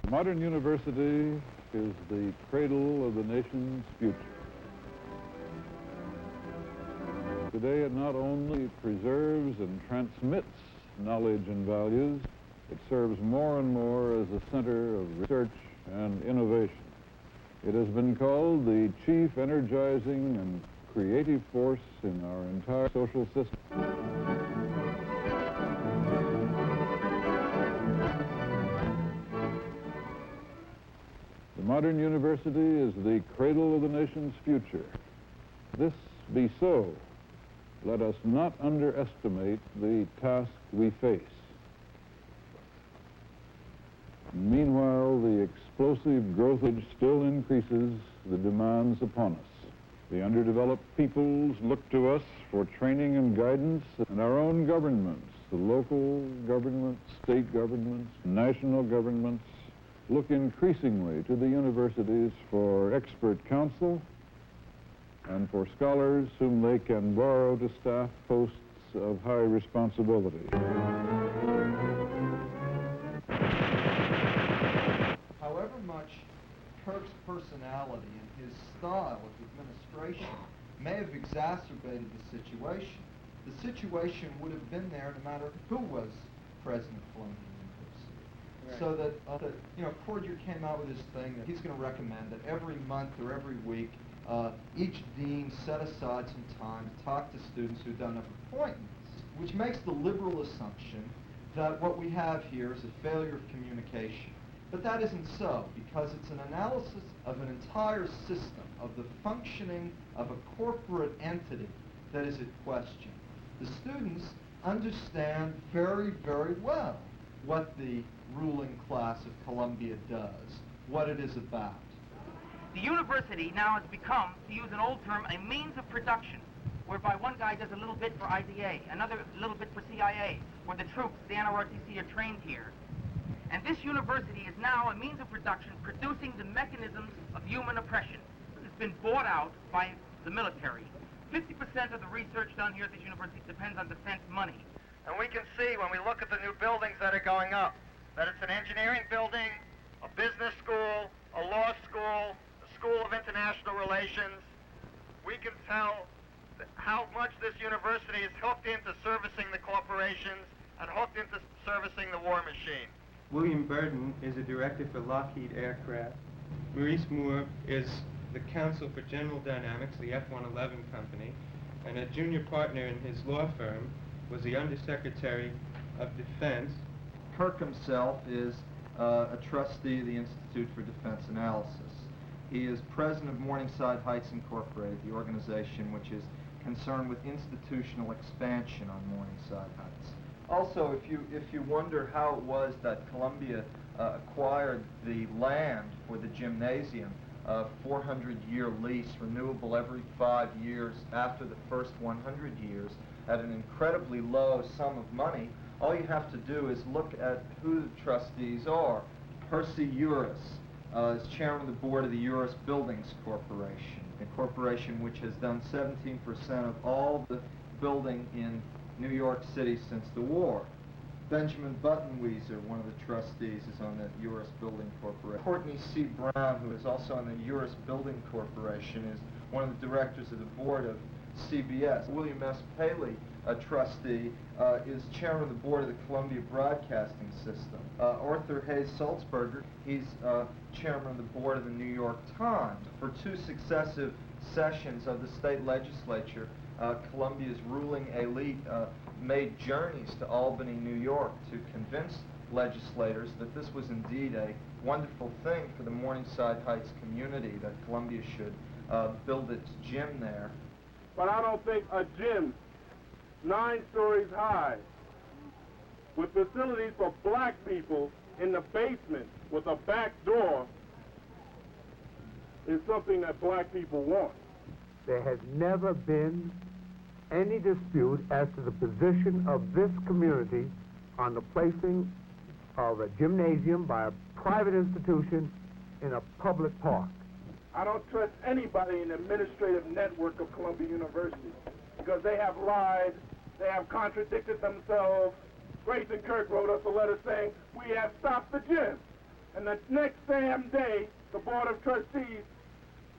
The modern university is the cradle of the nation's future. Today it not only preserves and transmits knowledge and values, it serves more and more as a center of research and innovation. It has been called the chief energizing and creative force in our entire social system. The modern university is the cradle of the nation's future. This be so, let us not underestimate the task we face. Meanwhile, the explosive growth still increases the demands upon us. The underdeveloped peoples look to us for training and guidance, and our own governments, the local governments, state governments, national governments, look increasingly to the universities for expert counsel and for scholars whom they can borrow to staff posts of high responsibility. However much Kirk's personality and his style of administration may have exacerbated the situation would have been there no matter who was president of Columbia University. Right. So that, Cordier came out with this thing that he's going to recommend that every month or every week, each dean set aside some time to talk to students who've done enough appointments, which makes the liberal assumption that what we have here is a failure of communication. But that isn't so, because it's an analysis of an entire system, of the functioning of a corporate entity that is at question. The students understand very, very well what the ruling class of Columbia does, what it is about. The university now has become, to use an old term, a means of production, whereby one guy does a little bit for IDA, another little bit for CIA, where the troops, the NROTC, are trained here. And this university is now a means of production producing the mechanisms of human oppression. It's been bought out by the military. 50% of the research done here at this university depends on defense money. And we can see when we look at the new buildings that are going up, that it's an engineering building, a business school, a law school, a school of international relations. We can tell how much this university is hooked into servicing the corporations and hooked into servicing the war machine. William Burden is a director for Lockheed Aircraft. Maurice Moore is the counsel for General Dynamics, the F-111 company, and a junior partner in his law firm was the Undersecretary of Defense. Kirk himself is a trustee of the Institute for Defense Analysis. He is president of Morningside Heights Incorporated, the organization which is concerned with institutional expansion on Morningside Heights. Also, if you wonder how it was that Columbia acquired the land for the gymnasium, 400-year lease, renewable every 5 years after the first 100 years, at an incredibly low sum of money, all you have to do is look at who the trustees are. Percy Uris is chairman of the board of the Uris Buildings Corporation, a corporation which has done 17% of all the building in New York City since the war. Benjamin Buttonwieser, one of the trustees, is on the Uris Building Corporation. Courtney C. Brown, who is also on the Uris Building Corporation, is one of the directors of the board of CBS. William S. Paley, a trustee, is chairman of the board of the Columbia Broadcasting System. Arthur Hayes Sulzberger, he's chairman of the board of the New York Times. For 2 successive sessions of the state legislature, Columbia's ruling elite made journeys to Albany, New York to convince legislators that this was indeed a wonderful thing for the Morningside Heights community, that Columbia should build its gym there. But I don't think a gym 9 stories high with facilities for black people in the basement with a back door is something that black people want. There has never been any dispute as to the position of this community on the placing of a gymnasium by a private institution in a public park. I don't trust anybody in the administrative network of Columbia University because they have lied, they have contradicted themselves. Grayson Kirk wrote us a letter saying, we have stopped the gym. And the next damn day, the Board of Trustees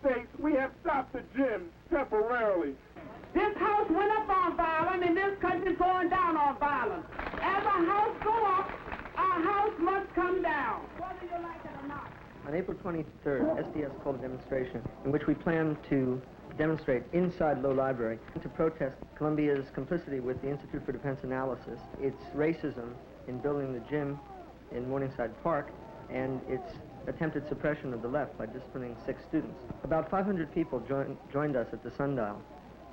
states we have stopped the gym temporarily. This house went up on violence, and this country's going down on violence. As a house go up, our house must come down, whether you like it or not. On April 23rd, SDS called a demonstration in which we plan to demonstrate inside Low Library to protest Columbia's complicity with the Institute for Defense Analysis, its racism in building the gym in Morningside Park, and its attempted suppression of the left by disciplining 6 students. About 500 people joined us at the Sundial.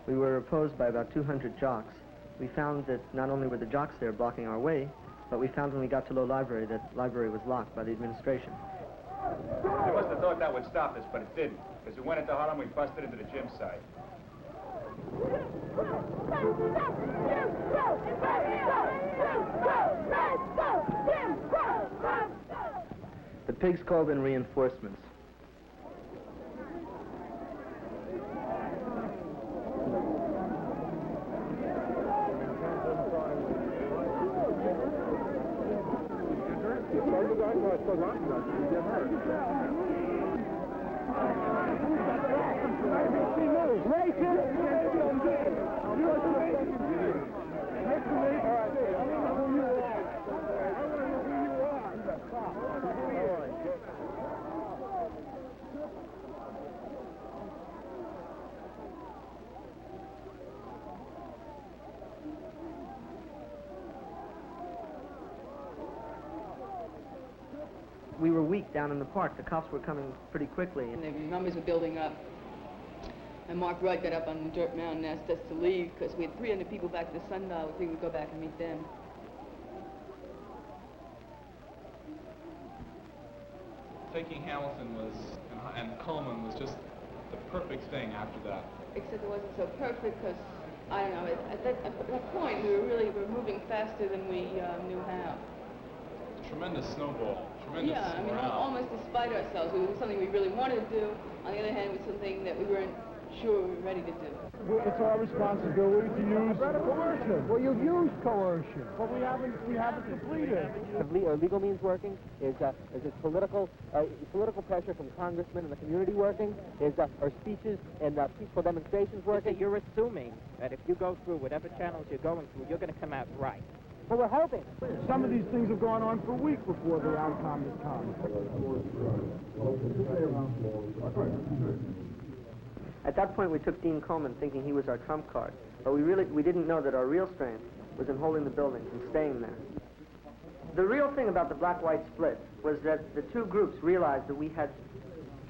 We were opposed by about 200 jocks. We found that not only were the jocks there blocking our way, but we found when we got to Low Library that the library was locked by the administration. They must have thought that would stop us, but it didn't. As we went into Harlem, we busted into the gym site. The pigs called in reinforcements. We were weak down in the park. The cops were coming pretty quickly. And the numbers were building up. And Mark Rudd got up on the dirt mound and asked us to leave because we had 300 people back to the Sundial. We figured we'd go back and meet them. Taking Hamilton was, and Coleman was just the perfect thing after that. Except it wasn't so perfect because, I don't know, at that point we were moving faster than we knew how. Tremendous snowball. Tremendous yeah, I mean, morale. almost despite ourselves. It was something we really wanted to do. On the other hand, it was something that we weren't sure we were ready to do. It's our responsibility to use coercion. Well, you've used coercion, but we haven't completed. Legal means working? Is it political pressure from congressmen and the community working? Are speeches and peaceful demonstrations working? You're assuming that if you go through whatever channels you're going through, you're going to come out right. Well, we're hoping. Some of these things have gone on for weeks before the outcome has come. At that point, we took Dean Coleman thinking he was our trump card, but we didn't know that our real strength was in holding the buildings and staying there. The real thing about the black-white split was that the two groups realized that we had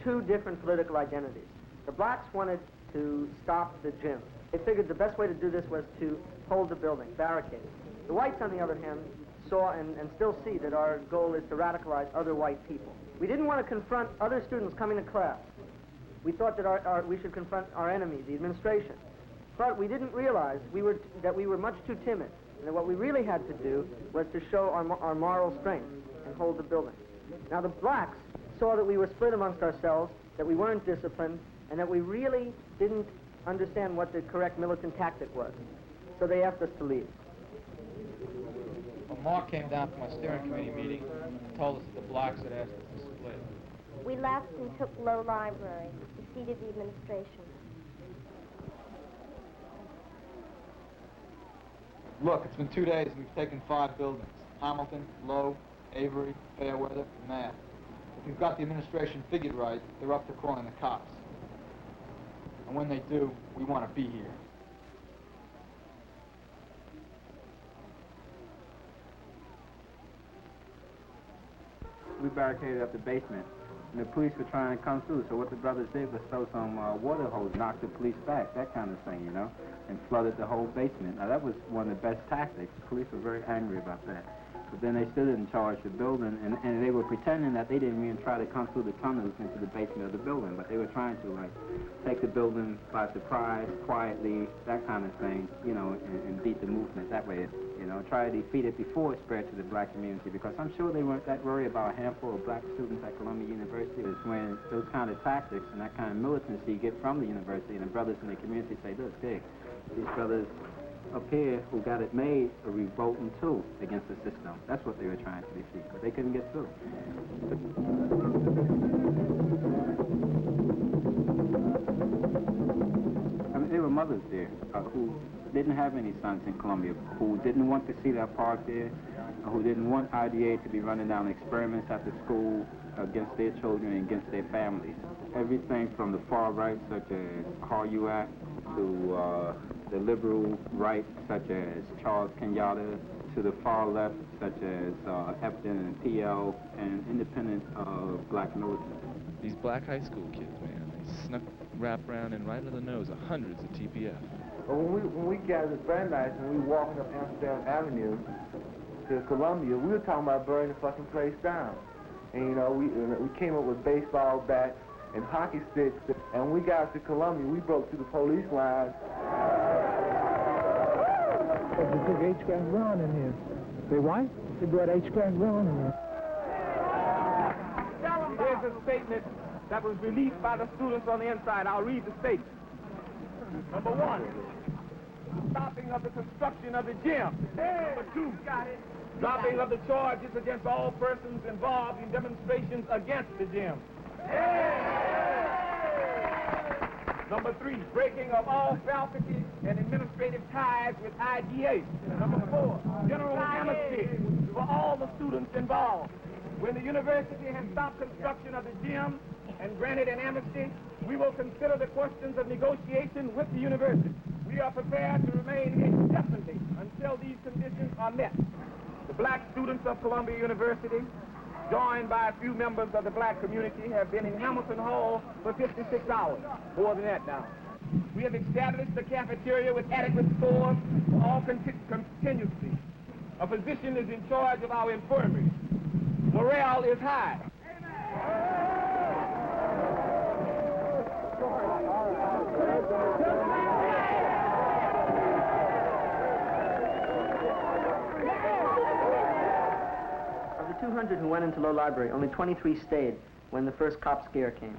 2 different political identities. The blacks wanted to stop the gym. They figured the best way to do this was to hold the building, barricade it. The whites, on the other hand, saw and still see that our goal is to radicalize other white people. We didn't want to confront other students coming to class. We thought that we should confront our enemy, the administration. But we didn't realize that we were much too timid, and that what we really had to do was to show our moral strength and hold the building. Now, the blacks saw that we were split amongst ourselves, that we weren't disciplined, and that we really didn't understand what the correct militant tactic was. So they asked us to leave. Well, Mark came down from our steering committee meeting and told us that the blacks had asked us to split. We left and took Low Library, the seat of the administration. Look, it's been 2 days and we've taken 5 buildings. Hamilton, Low, Avery, Fairweather, and Mass. If you've got the administration figured right, they're up to calling the cops. And when they do, we want to be here. We barricaded up the basement, and the police were trying to come through, so what the brothers did was throw some water hose, knock the police back, that kind of thing, you know, and flooded the whole basement. Now, that was one of the best tactics. The police were very angry about that. But then they stood in charge of the building, and they were pretending that they didn't even try to come through the tunnels into the basement of the building, but they were trying to, like, take the building by surprise, quietly, that kind of thing, you know, and beat the movement that way, you know, try to defeat it before it spread to the black community, because I'm sure they weren't that worried about a handful of black students at Columbia University. It's when those kind of tactics and that kind of militancy you get from the university, and the brothers in the community say, look, Dick, these brothers up here who got it made are revolting too against the system. That's what they were trying to defeat, but they couldn't get through. I mean, there were mothers there who didn't have any sons in Columbia, who didn't want to see that park there, who didn't want IDA to be running down experiments at the school against their children and against their families. Everything from the far right, such as Haruyat, to the liberal right, such as Charles Kenyatta, to the far left, such as Epton and PL, and independent black militants. These black high school kids, man, they snuck wrap around and right under the nose of hundreds of TPF. But when we gathered Friday nights and we were walking up Amsterdam Avenue to Columbia, we were talking about burning the fucking place down. And you know, we came up with baseball bats and hockey sticks, and when we got to Columbia, we broke through the police lines. They took H-class Ron in here. They what? They brought H-class Ron in here. Here's a statement that was released by the students on the inside. I'll read the statement. Number 1, stopping of the construction of the gym. Number 2, dropping of the charges against all persons involved in demonstrations against the gym. Number 3, breaking of all faculty and administrative ties with IDA. Number 4, general amnesty for all the students involved. When the university has stopped construction of the gym and granted an amnesty, we will consider the questions of negotiation with the university. We are prepared to remain indefinitely until these conditions are met. The black students of Columbia University, joined by a few members of the black community, have been in Hamilton Hall for 56 hours, more than that now. We have established a cafeteria with adequate stores for all contingencies. A physician is in charge of our infirmary. Morale is high. Of the 200 who went into Low Library, only 23 stayed when the first cop scare came.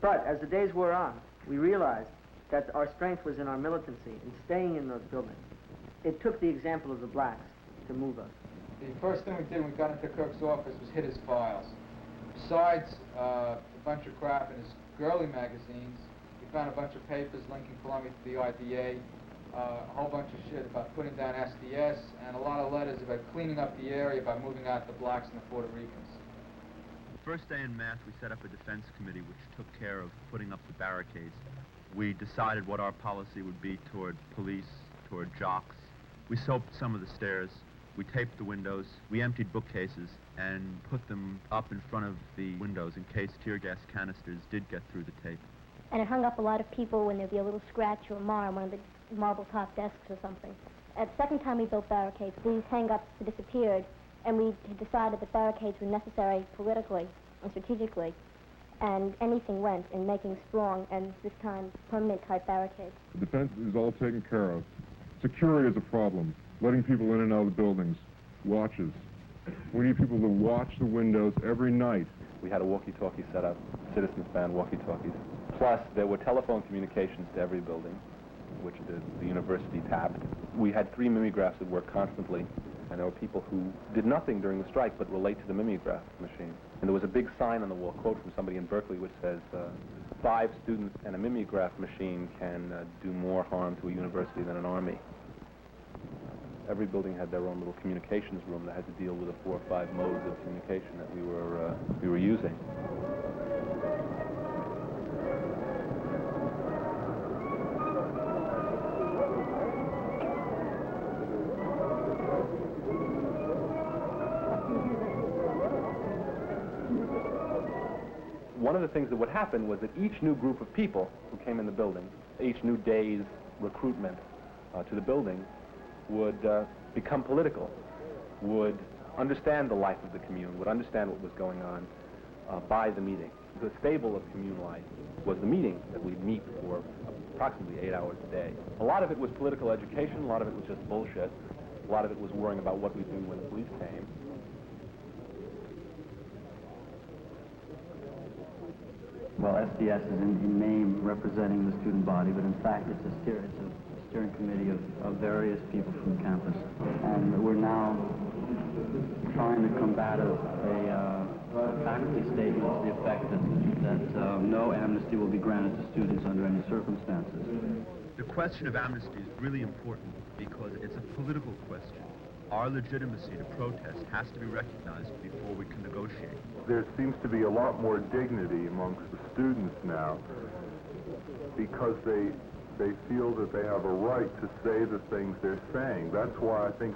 But as the days wore on, we realized that our strength was in our militancy, in staying in those buildings. It took the example of the blacks to move us. The first thing we did when we got into Kirk's office was hit his files. Besides a bunch of crap in his girly magazines, we found a bunch of papers linking Columbia to the IDA, a whole bunch of shit about putting down SDS, and a lot of letters about cleaning up the area by moving out the blacks and the Puerto Ricans. First day in math, we set up a defense committee which took care of putting up the barricades. We decided what our policy would be toward police, toward jocks. We soaped some of the stairs. We taped the windows. We emptied bookcases and put them up in front of the windows in case tear gas canisters did get through the tape. And it hung up a lot of people when there'd be a little scratch or mar on one of the marble top desks or something. At the second time we built barricades, these hang-ups disappeared, and we decided that barricades were necessary politically and strategically, and anything went in making strong, and this time, permanent type barricades. The defense is all taken care of. Security is a problem. Letting people in and out of the buildings. Watches. We need people to watch the windows every night. We had a walkie-talkie set up, citizens band walkie-talkies. Plus, there were telephone communications to every building, which the university tapped. We had 3 mimeographs that worked constantly, and there were people who did nothing during the strike but relate to the mimeograph machine. And there was a big sign on the wall, quote from somebody in Berkeley, which says, 5 students and a mimeograph machine can do more harm to a university than an army. Every building had their own little communications room that had to deal with the 4 or 5 modes of communication that we were using. One of the things that would happen was that each new group of people who came in the building, each new day's recruitment to the building, would become political, would understand the life of the commune, would understand what was going on by the meeting. The stable of commune life was the meeting that we'd meet for approximately 8 hours a day. A lot of it was political education, a lot of it was just bullshit, a lot of it was worrying about what we'd do when the police came. Well, SDS is in name representing the student body, but in fact it's a steering committee committee of various people from campus, and we're now trying to combat a faculty statement to the effect that no amnesty will be granted to students under any circumstances. The question of amnesty is really important because it's a political question. Our legitimacy to protest has to be recognized before we can negotiate. There seems to be a lot more dignity amongst the students now because they feel that they have a right to say the things they're saying. That's why I think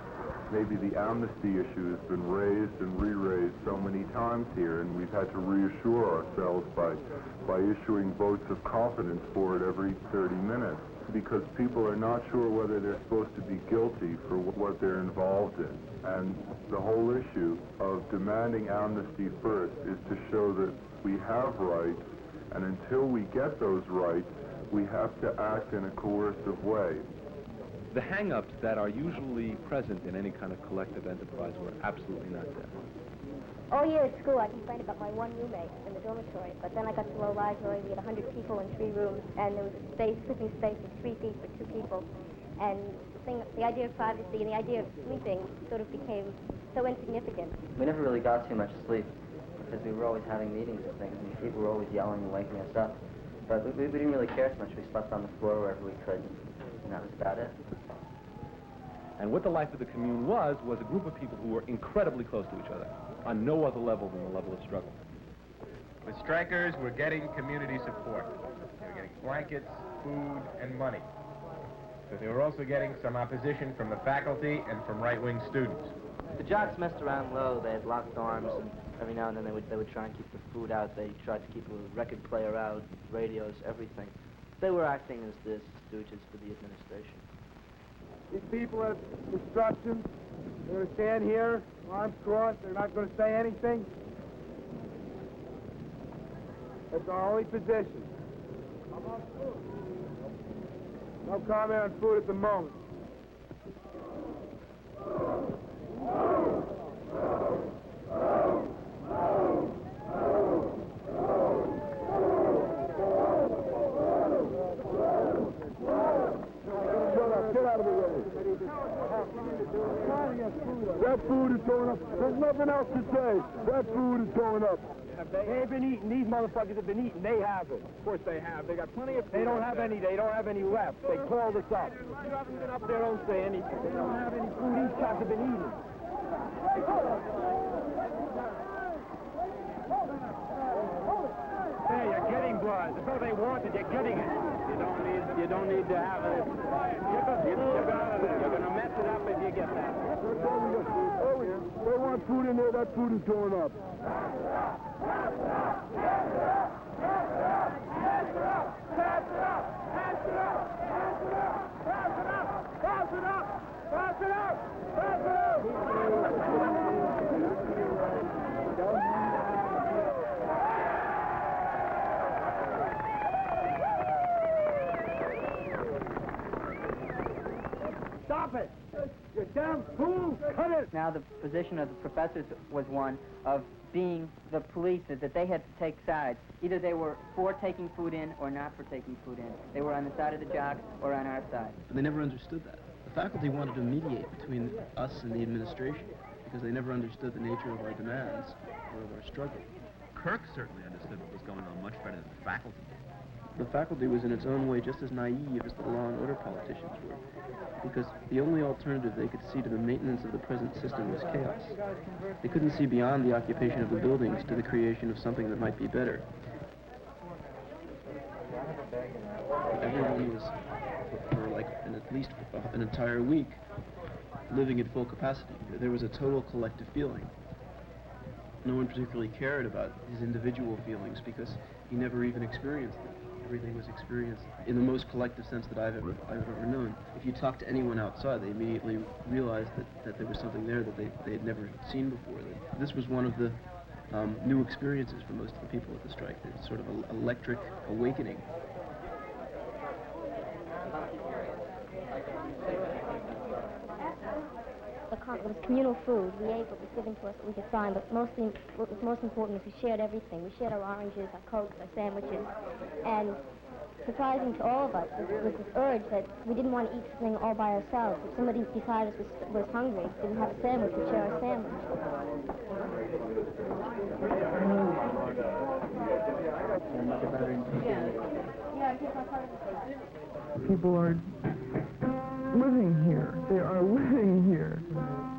maybe the amnesty issue has been raised and re-raised so many times here, and we've had to reassure ourselves by issuing votes of confidence for it every 30 minutes, because people are not sure whether they're supposed to be guilty for what they're involved in. And the whole issue of demanding amnesty first is to show that we have rights, and until we get those rights, we have to act in a coercive way. The hang-ups that are usually present in any kind of collective enterprise were absolutely not there. All year at school, I complained about my one roommate in the dormitory, but then I got to low rise where we had 100 people in 3 rooms, and there was a sleeping space of 3 feet for 2 people, and the idea of privacy and the idea of sleeping sort of became so insignificant. We never really got too much sleep because we were always having meetings and things, and people were always yelling and waking us up. But we didn't really care so much. We slept on the floor wherever we could, and that was about it. And what the life of the commune was a group of people who were incredibly close to each other, on no other level than the level of struggle. The strikers were getting community support. They were getting blankets, food, and money. But they were also getting some opposition from the faculty and from right-wing students. The jocks messed around low. They had locked arms, and every now and then they would try and keep the food out. They tried to keep a record player out, radios, everything. They were acting as the stooges for the administration. These people have instructions. They're going to stand here, arms crossed. They're not going to say anything. That's our only position. No comment on food at the moment. Get out of the way. That food is going up. There's nothing else to say. That food is going up. They ain't been eating. These motherfuckers have been eating. They have it. Of course they have. They got plenty of food. They don't have any. They don't have any left. They called us up. You haven't been up there. Don't say anything. They don't have any food. These cops have been eating. Hey, you're getting blood. That's all they wanted. You're getting it. You don't need to have it. You're gonna mess it up if you get that. They want food in there. That food is going up. Stop it! You damn fool! Cut it! Now the position of the professors was one of being the police, that they had to take sides. Either they were for taking food in or not for taking food in. They were on the side of the jocks or on our side. But they never understood that. The faculty wanted to mediate between us and the administration because they never understood the nature of our demands or of our struggle. Kirk certainly understood what was going on much better than the faculty did. The faculty was in its own way just as naive as the law and order politicians were, because the only alternative they could see to the maintenance of the present system was chaos. They couldn't see beyond the occupation of the buildings to the creation of something that might be better. Everyone was, for like at least an entire week, living at full capacity. There was a total collective feeling. No one particularly cared about his individual feelings because he never even experienced them. Everything was experienced in the most collective sense that I've ever known. If you talk to anyone outside, they immediately realized that there was something there that they had never seen before. This was one of the new experiences for most of the people at the strike. It's sort of an electric awakening. It was communal food. We ate what was given to us, what we could find, but mostly what was most important is we shared everything. We shared our oranges, our Cokes, our sandwiches, and surprising to all of us was this urge that we didn't want to eat something all by ourselves. If somebody beside us was hungry, didn't have a sandwich, we'd share a sandwich. People are living here. They are living here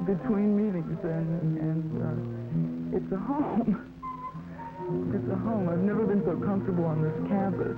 between meetings, and it's a home. It's a home. I've never been so comfortable on this campus.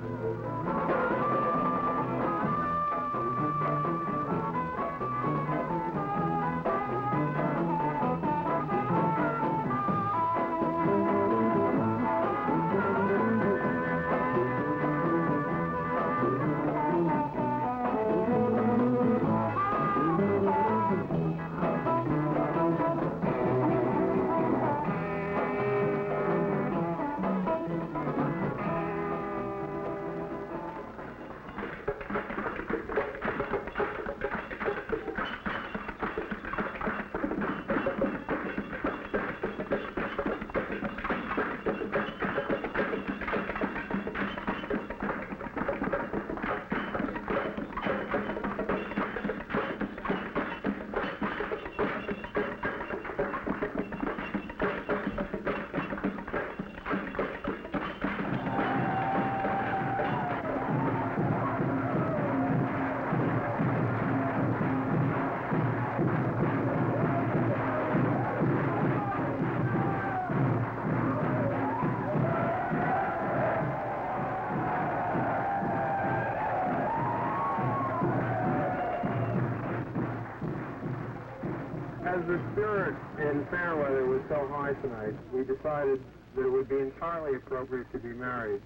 As the spirit in Fairweather was so high tonight, we decided that it would be entirely appropriate to be married.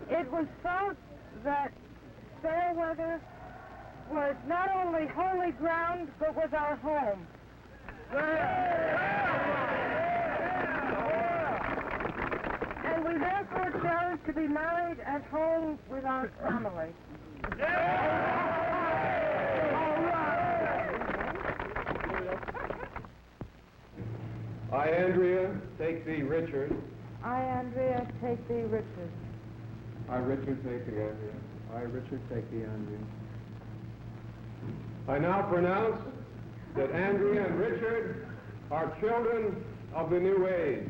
It was felt that Fairweather was not only holy ground, but was our home. And we therefore chose to be married at home with our family. I, Andrea, take thee, Richard. I, Andrea, take thee, Richard. I, Richard, take thee, Andrea. I, Richard, take thee, Andrea. I now pronounce that Andrea and Richard are children of the new age.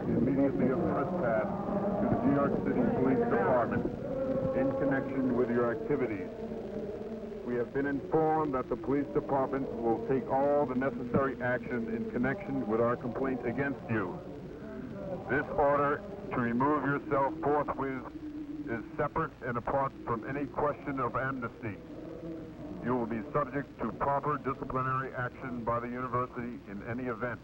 Immediately of trespass to the New York City Police Department in connection with your activities. We have been informed that the police department will take all the necessary action in connection with our complaint against you. This order to remove yourself forthwith is separate and apart from any question of amnesty. You will be subject to proper disciplinary action by the university in any event.